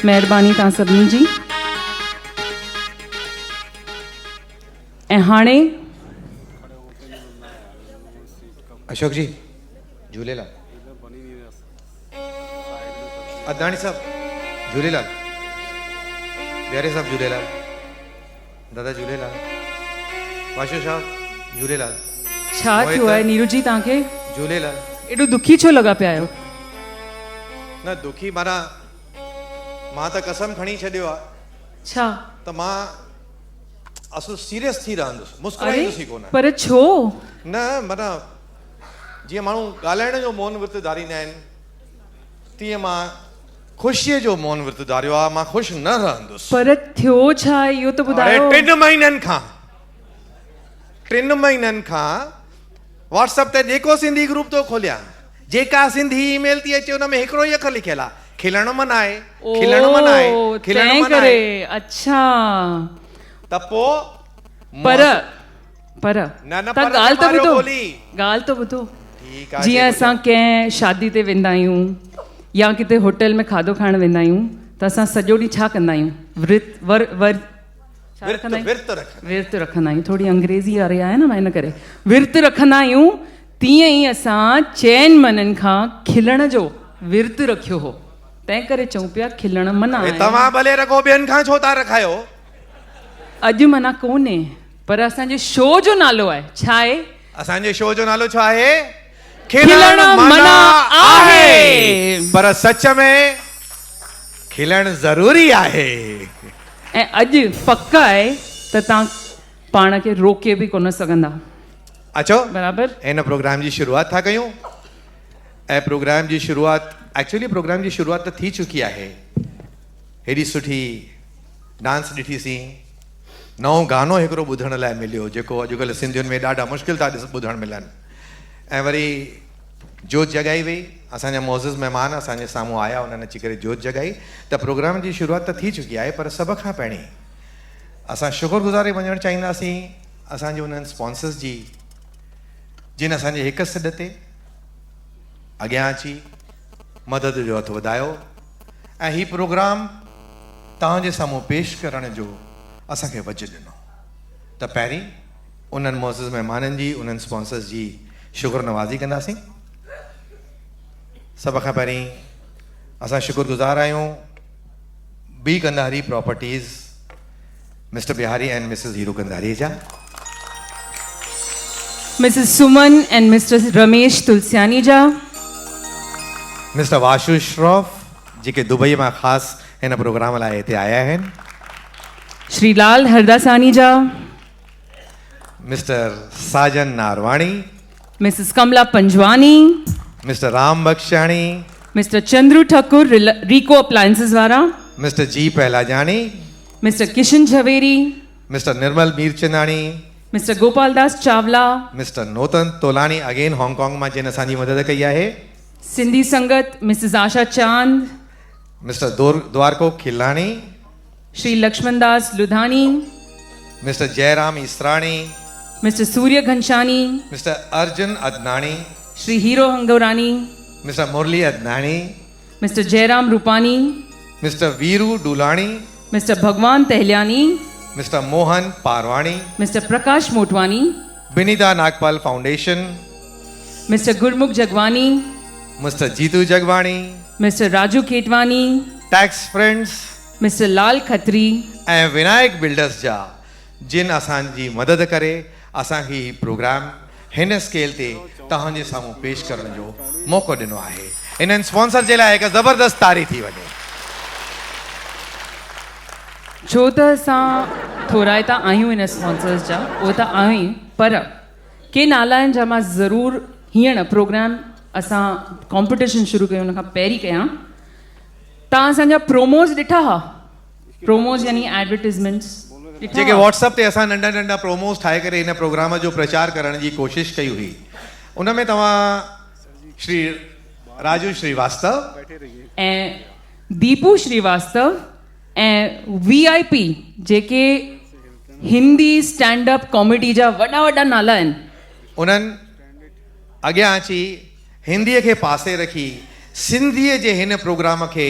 महिरबानी तव्हां सभिनी जी। ऐं हाणे अशोक जी झूलेलाल, अदानी साहब झूलेलाल, प्यारे साहब झूलेलाल, दादा झूलेलाल, वाशो साहब झूलेलाल। छा थियो आहे नीरू जी तव्हांखे? झूलेलाल। एॾो दुखी छो लॻा पिया आहियो? न दुखी माना मां त कसम खणी छॾियो आहे छा? त मां असु सीरियस थी रहंदुसि, मुस्कुराईंदुसि कोन। पर छो? न माना जीअं माण्हू ॻाल्हाइण जो मौन विर्त धारींदा आहिनि तीअं मां ख़ुशीअ जो मौन विर्त धारियो आहे। मां ख़ुशि न रहंदुसि। पर थियो छा इहो त ॿुधायो। 3 महीननि खां व्हाट्सएप ते जेको सिंधी ग्रुप तो खोलियां, जेका सिंधी ईमेल थी अचे उन में हिकिड़ो ई अखर लिखियल आहे, खिलण मना आहे, खिलण मना आहे, खिलण मना आहे। अच्छा त पोइ पर न न तव्हां ॻाल्हि त ॿुधो, ॻाल्हि त ॿुधो। जीअं असां कंहिं शादी ते वेंदा आहियूं या किथे होटल में खाधो खाइण वेंदा आहियूं त असां सॼो ॾींहुं छा कंदा आहियूं? विर्त रखंदा आहियूं। थोरी अंग्रेज़ी वारी आहे न, मां हिन करे विर्त रखंदा आहियूं। तीअं ई असां 4 महीननि खां खिलण जो विर्त रखियो हो, तंहिं करे चऊं पिया खिलण मना आहे। तव्हां भले रखो, ॿियनि खां छो था रखायो? अॼु मना कोन्हे, पर असांजे शो जो नालो आहे। छा आहे असांजे शो जो नालो? छा आहे? खिलण मना आहे। पर सच में खिलण ज़रूरी आहे। ऐं अॼु पक आहे त तव्हां पाण खे रोके बि कोन सघंदा। अचो बराबर इन प्रोग्राम जी शुरुआत था कयूं। ऐं प्रोग्राम जी शुरुआत प्रोग्राम जी शुरुआत त थी चुकी आहे। हेॾी सुठी डांस ॾिठीसीं, नओं गानो हिकिड़ो ॿुधण लाइ मिलियो जेको अॼुकल्ह सिंधियुनि में ॾाढा मुश्किल था ॿुधण मिलनि। ऐं वरी जोत जॻाई वई, असांजा मोज़िज़ महिमान असांजे साम्हूं आया, उन्हनि अची करे जोत जॻाई। त प्रोग्राम जी शुरुआत त थी चुकी आहे, पर सभ खां पहिरीं असां शुक्रगुज़ारे वञणु चाहींदासीं असांजे उन्हनि स्पॉन्सर्स जी जिन असांजे हिक सॾ ते अॻियां अची मदद जो हथु वधायो ऐं हीउ प्रोग्राम तव्हांजे साम्हूं पेश करण जो असांखे वजु ॾिनो। त पहिरीं उन्हनि मोज़िज़ महिमाननि जी, उन्हनि स्पॉन्सर्स जी शुक्र नवाज़ी कंदासीं। सभ खां पहिरीं असां शुक्रगुज़ार आहियूं B Kandhari properties, Mr Bihari and Mrs Hiru Kandhari जा, Mrs Suman and Mr Ramesh Tulsiani जा, Mr Vashu Shroff JK Dubai मां ख़ासि हिन प्रोग्राम लाइ हिते आया आहिनि, श्री लाल हरदासानी जा, Mr Sajan Narwani, Mrs Kamla Panjwani, Mr Ram Bakhshani, Mr Chandru Thakur Rico appliances वारा, Mr G Pahlajani, Mr Kishan Jhaveri, Mr Nirmal Mirchandani, Mr Gopal Das Chawla, Mr Notan Tolani again Hong Kong मां जिन असांजी मदद कई आहे, सिंधी संगत Mrs Asha Chand, Mr Dwarko Khilani, Shri Laxman Das Ludhani, Mr Jairam Israni, Mr Surya Ghanshani, Mr Arjun Adnani, Shri Hiro Hangorani, Mr Murli Adnani, Mr Jairam Rupani, Mr Viru Dulani, Mr Bhagwan Tahliani, Mr Mohan Parwani, Mr Prakash Motwani, Binita Nagpal foundation, Mr Gurmukh Jagwani, Mr Jitu Jagwani, Mr Raju Ketwani, tax friends, Mr Lal Khatri ऐं Vinayak builders जा जिन असांजी मदद करे असांखे हीउ प्रोग्राम हिन स्केल ते तव्हांजे साम्हूं पेश करण जो मौक़ो ॾिनो आहे। इन्हनि स्पॉन्सर जे लाइ हिकु ज़बरदस्त तारी थी वञे। छो त असां थोरा ई त आहियूं हिन स्पॉन्सर्स जा, उहे त आहियूं, पर के नाला आहिनि जा मां ज़रूरु हीअं न प्रोग्राम असां कॉम्पिटिशन शुरू कयूं हुन खां पहिरीं कयां। तव्हां असांजा प्रोमोज़ ॾिठा हुआ? प्रोमोज़ यानी एडवर्टीज़मेंट्स जेके व्हाट्सएप ते असां नंढा नंढा प्रोमोज़ ठाहे करे हिन प्रोग्राम जो प्रचार करण जी कोशिशि कई हुई। उन में तव्हां श्री राजू श्रीवास्तव ऐं दीपू श्रीवास्तव ऐं VIP जेके हिंदी स्टैंड अप कॉमेडी जा वॾा वॾा नाला आहिनि, उन्हनि अॻियां अची हिंदीअ खे पासे रखी सिंधीअ जे हिन प्रोग्राम खे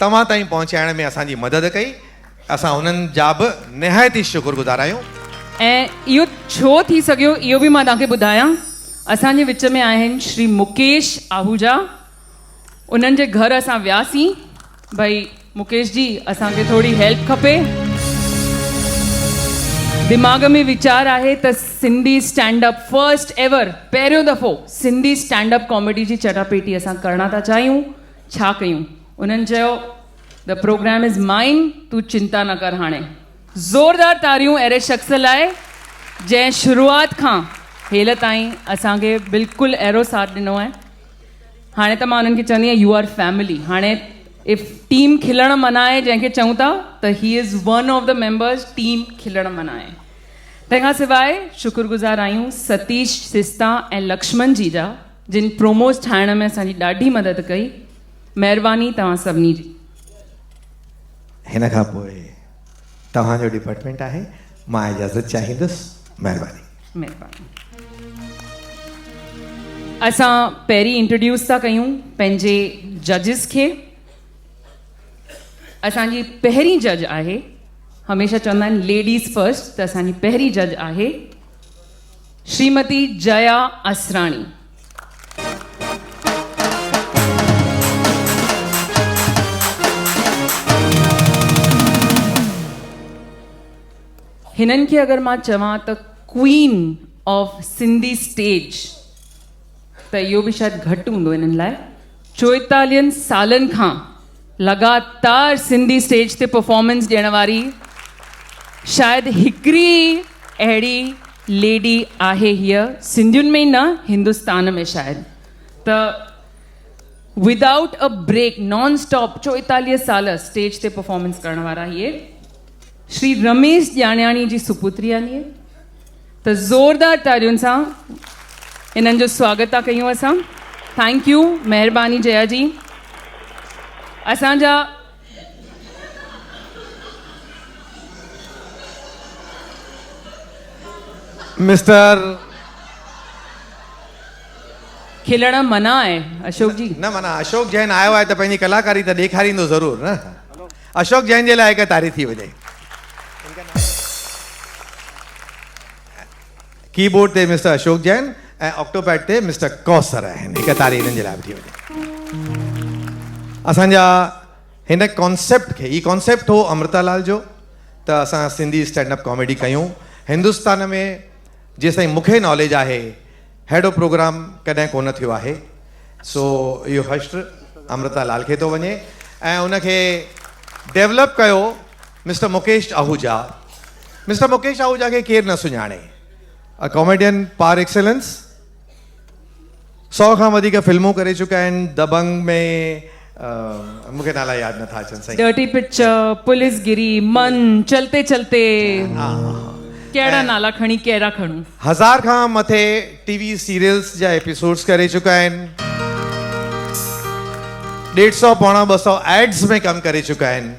तव्हां ताईं पहुचाइण में असांजी मदद कई। असां उन्हनि जा बि निहायती शुक्रगुज़ार आहियूं। ऐं इहो छो थी सघियो इहो बि मां तव्हांखे ॿुधायां। असांजे विच में आहिनि श्री मुकेश आहूजा। उन्हनि जे घर असां वियासीं, भई मुकेश जी असांखे थोरी हेल्प खपे। दिमाग़ में वीचार आहे त Sindhi stand up first ever पहिरियों दफ़ो सिंधी स्टैंड अप कॉमेडी जी चटापेटी असां करणा था चाहियूं, छा कयूं? उन्हनि चयो द प्रोग्राम इज़ माइन, तूं चिंता न कर। हाणे ज़ोरदार तारियूं अहिड़े शख़्स लाइ जंहिं शुरूआति खां हेल ताईं असांखे बिल्कुलु अहिड़ो साथ ॾिनो आहे। हाणे त मां उन्हनि खे चवंदी आहियां यू आर फैमिली। हाणे इफ टीम खिलण मना आहे जंहिंखे चऊं था त he is one of the members team खिलण मना आहे। तंहिंखां सवाइ शुक्रगुज़ार आहियूं सतीश सिस्ता ऐं लक्ष्मण जी जा, जिन प्रोमोस ठाहिण में असांजी ॾाढी मदद कई। महिरबानी तव्हां सभिनी जी। हिन खां पोइ तव्हांजो डिपार्टमेंट आहे, मां इजाज़त चाहींदुसि। महिरबानी। महिरबानी। असां पहिरीं इंट्रोड्यूस था कयूं पंहिंजे जजिस खे। असांजी पहिरीं जज आहे, हमेशह चवंदा आहिनि लेडीज़ फर्स्ट, त असांजी पहिरीं जज आहे श्रीमती जया असराणी। हिननि खे अगरि मां चवां त क्वीन ऑफ सिंधी स्टेज त इहो बि शायदि घटि हूंदो हिननि लाइ। 44 सालनि खां लगातार सिंधी स्टेज ते परफॉर्मेंस ॾियण वारी शायदि हिकिड़ी अहिड़ी लेडी आहे हीअ, सिंधियुनि में ई न हिंदुस्तान में शायदि। त without a break non stop 44 साल स्टेज ते परफॉर्मेंस करण वारा इहे श्री रमेश ॼाणियाणी जी सुपुत्री आहे। त ज़ोरदार तारियुनि सां इन्हनि जो स्वागत था कयूं असां। थैंक यू, महिरबानी जया जी। असांजा मिस्टर खिलण मना आहे अशोक जी। न माना अशोक जैन आयो आहे त पंहिंजी कलाकारी त ॾेखारींदो ज़रूरु न। अशोक जैन जे लाइ हिकु तारीफ़ थी वञे। कीबोर्ड ते मिस्टर अशोक जैन ऐं ऑक्टोपैड ते मिस्टर कौसर आहिनि। हिकु तारीफ़ हिननि जे लाइ बि थी वञे। असांजा हिन कॉन्सेप्ट खे, ई कॉन्सेप्ट हो अमृतालाल जो, त असां सिंधी स्टैंडअप कॉमेडी कयूं। हिंदुस्तान में जेसिताईं मूंखे नॉलेज आहे अहिड़ो प्रोग्राम कॾहिं कोन थियो आहे। सो इहो हश्र अमृतालाल खे थो वञे ऐं उनखे डेवलप कयो मिस्टर मुकेश आहूजा। मिस्टर मुकेश आहूजा खे केरु न सुञाणे, अ कॉमेडियन पार एक्सेलेंस। 100 खां वधीक फिल्मूं करे चुका आहिनि। दबंग में मूंखे नाला यादि नथा अचनि सही। डर्टी पिक्चर, पुलिस गिरी, मन, चलते चलते, कहिड़ा नाला खणी कहिड़ा खणूं। 1000 खां मथे टीवी सीरियल्स जा एपिसोड्स करे चुका आहिनि। 150 पौणा 200 एड्स में कमु करे चुका आहिनि।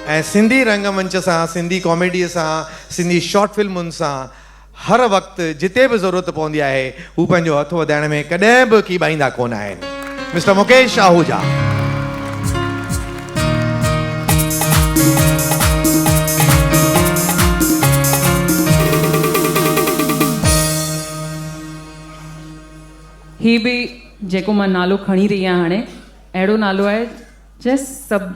ऐं सिंधी रंगमंच सां, सिंधी कॉमेडीअ सां, सिंधी शॉर्ट फिल्मुनि सां हर वक़्तु जिते बि ज़रूरत पवंदी आहे हू पंहिंजो हथु वधाइण में कॾहिं बि कीॿाईंदा कोन आहिनि। मिस्टर मुकेश आहूजा। ही बि जेको मां नालो खणी रही आहियां हाणे, अहिड़ो नालो आहे जंहिं सभु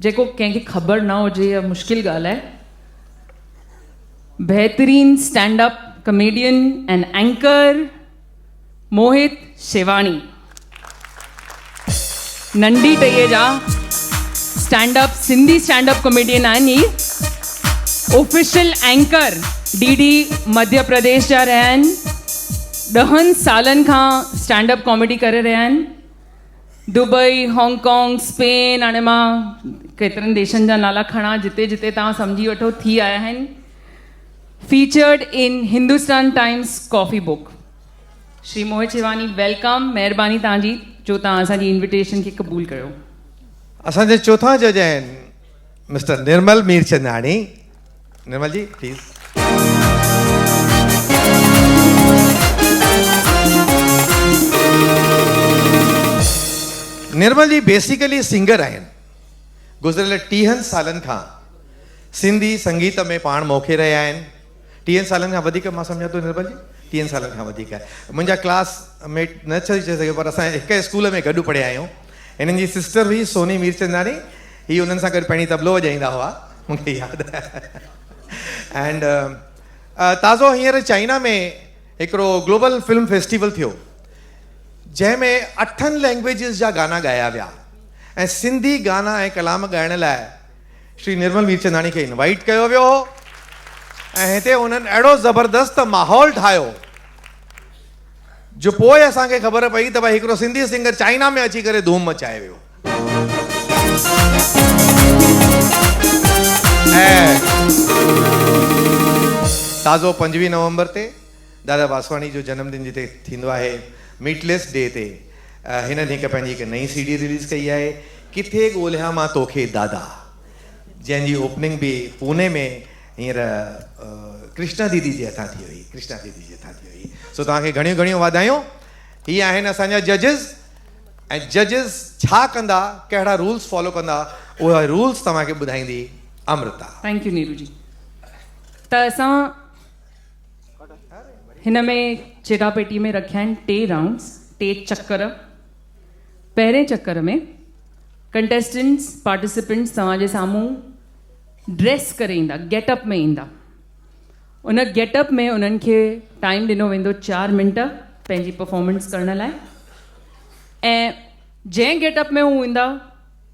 जेको कंहिंखे ख़बर न हुजे या मुश्किल ॻाल्हि आहे। बहितरीन stand up comedian and anchor Mohit Shewani. नंढी टईअ जा stand up Sindhi stand up comedian आहिनि। Official anchor DD Madhya Pradesh जा रहिया आहिनि। 10 सालनि खां स्टैंड अप कॉमेडी करे रहिया आहिनि। दुबई, हांगकांग, स्पेन, हाणे मां केतिरनि देशनि जा नाला खणा जिते जिते तव्हां सम्झी वठो थी आया आहिनि। Featured in Hindustan Times coffee book. Shri Mohit Shewani, welcome. महिरबानी तव्हांजी जो तव्हां असांजी इन्विटेशन खे क़बूल कयो। असांजे चौथा जज आहिनि Mr Nirmal Mirchandani. Nirmal ji please. Nirmal ji basically singer आहिनि। गुज़िरियल 30 सालनि खां सिंधी संगीत में पाण मोखे रहिया आहिनि। 30 सालनि खां वधीक मां सम्झां थो निर्मल जी, 30 सालनि खां वधीक आहे। मुंहिंजा क्लासमेट न चई सघे पर असां हिकु स्कूल में गॾु पढ़िया आहियूं। हिननि जी सिस्टर हुई सोनी मीरचंदानी, ही उन्हनि सां गॾु पहिरीं तबलो वॼाईंदा हुआ, मूंखे यादि आहे। एंड ताज़ो हींअर चाइना में हिकिड़ो ग्लोबल फिल्म फेस्टिवल थियो जंहिंमें 8 लैंग्वेजिस जा गाना ॻाया विया ऐं सिंधी गाना ऐं कलाम ॻाइण लाइ श्री निर्मल मीरचंदानी खे इनवाइट कयो वियो हो ऐं हिते उन्हनि अहिड़ो ज़बरदस्त माहौल ठाहियो जो पोइ असांखे ख़बर पई त भई हिकिड़ो सिंधी सिंगर चाइना में अची करे धूम मचाए वियो। ऐं ताज़ो 25 नवंबर ते दादा वासवाणी जो जन्मदिन जिते थींदो आहे, मीटलेस डे ते हिननि हिकु पंहिंजी हिकु नई CD रिलीज़ कई आहे, किथे ॻोल्हियां मां तोखे दादा, जंहिंजी ओपनिंग बि पुणे में हींअर कृष्णा दीदी जे हथां थी हुई, कृष्णा दीदी जे हथां थी हुई। सो तव्हांखे घणियूं घणियूं वाधायूं। हीअ आहिनि असांजा जजिस, ऐं जजिस छा कंदा, कहिड़ा रूल्स फॉलो कंदा, उहे रूल्स तव्हांखे ॿुधाईंदी अमृता। थैंक यू नीरू जी। त असां हिन में चेटापेटी में रखिया आहिनि 3 राउंड्स, 3 चक्कर। पहिरें चक्कर में कंटेस्टेंट्स पार्टिसिपेंट्स तव्हांजे साम्हूं ड्रेस करे ईंदा, गेटअप में ईंदा। उन गेटअप में उन्हनि खे टाइम ॾिनो वेंदो 4 मिंट पंहिंजी परफॉर्मेंस करण लाइ, ऐं जंहिं गेटअप में हू ईंदा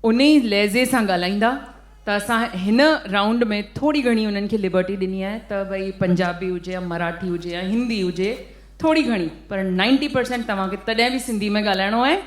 उन ई लहज़े सां ॻाल्हाईंदा। त असां हिन राउंड में थोरी घणी उन्हनि खे लिबर्टी ॾिनी आहे त भई पंजाबी हुजे या मराठी हुजे या हिंदी हुजे, थोरी घणी, पर 90% तव्हांखे तॾहिं बि सिंधी में ॻाल्हाइणो आहे।